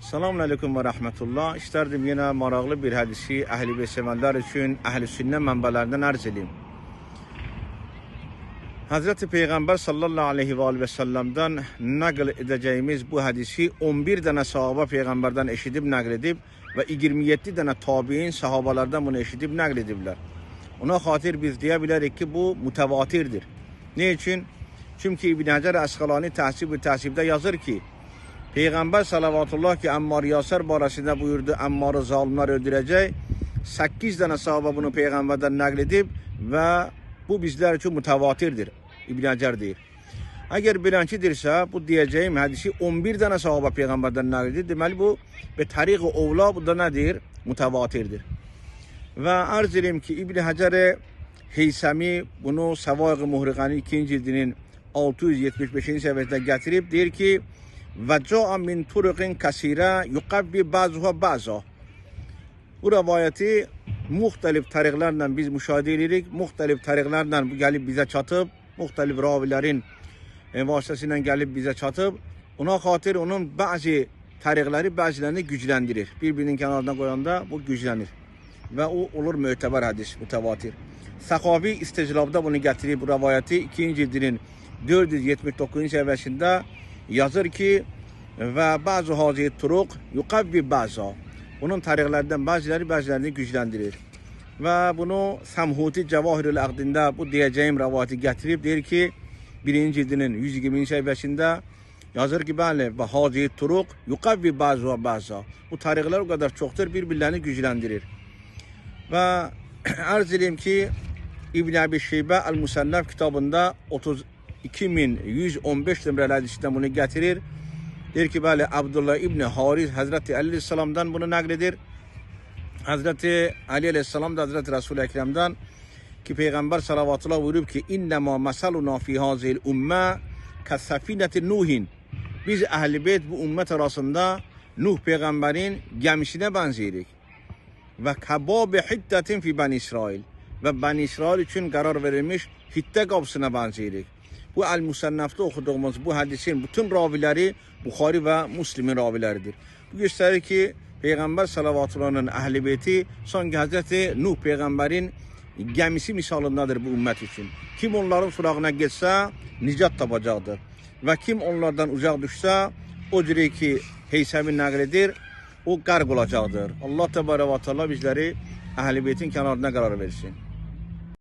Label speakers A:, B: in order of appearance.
A: Selamun Aleyküm ve Rahmetullah. İsterdim yine maraqlı bir hadisi Əhl-i Beyt sevənlər üçün Əhl-i Sünnə mənbələrindən arz edeyim. Hazreti Peygamber sallallahu aleyhi ve sellem'den nakl edeceğimiz bu hadisi 11 tane sahaba peygamberden eşidip nakledip ve 27 tane tabi'in sahabalardan bunu eşidip nakledibler. Ona xatir biz diyebiliriz ki bu mütevatirdir. Ne için? Çünkü İbn Hacer Əsqalani təhsibdə yazır ki Peygamber salavatullah ki Ammar Yasir barəsində buyurdu, Ammar'ı zalimler öldürəcək. 8 tane sahaba bunu peygamberden nakledib ve bu bizler için mütevatirdir. İbn Hacer deyir. Eğer birinçidirse bu diyeceğim hadisi 11 tane sahaba peygamberden nakledir. Deməli bu ve tariq-i ovla bu da nedir? Mütevatirdir. Ve arz edeyim ki İbn Hacer Heysami bunu Savaiq-i Muhriqani 2. cildinin 675. səhifəsində gətirib deyir ki ve ca'a min turuqin kasira yuqabbi ba'zuha ba'za. Bu rivayeti muhtelif tariqlərlə biz müşahidə edirik. Muhtelif tariqlərlə bu gəlib bizə çatıb, muhtelif ravilərin vasitəsilə gəlib bizə çatıb. Ona xatir onun bəzi tariqləri bəzilərini gücləndirir. Bir-birinin kənarına qoyanda bu güclənir. Və o olur mötəbər hədis, mütəvatir. Səxavi İsteclabda bunu gətirib bu rivayeti 2. cildinin 479. səhifəsində yazır ki ve bazı hazi turuq yuqavvi baza. Bunun tariqlərdən bəzilərini gücləndirir. Və bunu Samhuti Cevahirül Aqdində bu diyeceğim rivayeti gətirib deyir ki 1. cildinin 120. səhifəsində yazır ki bəli və hazi turuq yuqavvi baza. Bu tariqlər o kadar çoxdur, bir-birlərini gücləndirir. Və arz edeyim ki İbn Əbi Şeybə El-Musannaf kitabında 32.115 nömrəli hədisindən bunu gətirir. Deyir ki, bəli, Abdullah İbn Haris Hazreti Ali Aleyhisselam'dan bunu nakledir. Hazreti Ali Aleyhisselam da Hazreti Resul-i Ekrem'den ki Peygamber salavatullah buyurup ki İnnemâ mesaluna fi hazil ummâ kassafineti Nuhin. Biz Ehl-i Beyt bu ümmet arasında Nuh peygamberin gemisine benzeyirik. Ve kebâbi hiddetin fi Bani İsrail. Ve Bani İsrail için karar verilmiş Hitte kapısına benzeyirik. Bu El-Musannaf'ta okuduğumuz bu hadisin bütün ravileri Bukhari ve Müslim'in ravileridir. Bu gösterir ki Peygamber sallavatullah'ın Əhl-i Beyti sanki Hazreti Nuh peygamberin gemisi misalındadır bu ümmet için. Kim onların surağına geçse nicat tapacaqdır. Ve kim onlardan uzak düşse o cürə ki Heysami nakledir o qarq olacaqdır. Allah Tebarək ve Teala bizleri Əhl-i Beytin kenarına karar versin.